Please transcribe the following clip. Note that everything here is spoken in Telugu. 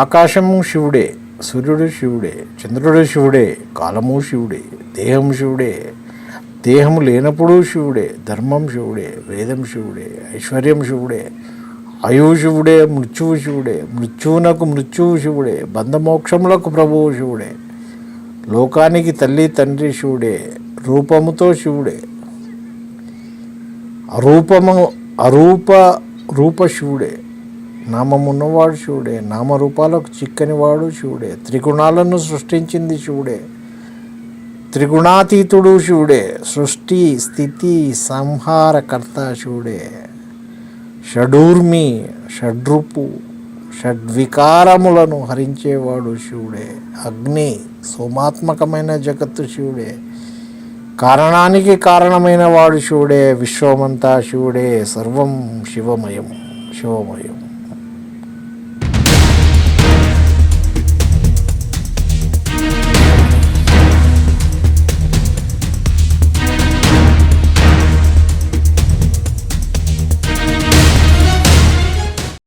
ఆకాశము శివుడే, సూర్యుడు శివుడే, చంద్రుడు శివుడే, కాలము శివుడే, దేహం శివుడే, దేహము లేనప్పుడు శివుడే, ధర్మం శివుడే, వేదం శివుడే, ఐశ్వర్యం శివుడే, ఆయువు శివుడే, మృత్యువు శివుడే, మృత్యువునకు మృత్యువు శివుడే, బంధమోక్షములకు ప్రభువు శివుడే, లోకానికి తల్లి తండ్రి శివుడే, రూపముతో శివుడే, రూప శివుడే, నామమున్నవాడు శివుడే, నామరూపాలకు చిక్కనివాడు శివుడే, త్రిగుణాలను సృష్టించింది శివుడే, త్రిగుణాతీతుడు శివుడే, సృష్టి స్థితి సంహారకర్త శివుడే, షడూర్మి, షడ్రూపు, షడ్వికారములను హరించేవాడు శివుడే, అగ్ని, సోమాత్మకమైన జగత్తు శివుడే, కారణానికి కారణమైన వాడు శివుడే, విశ్వమంతా శివుడే, సర్వం శివమయం.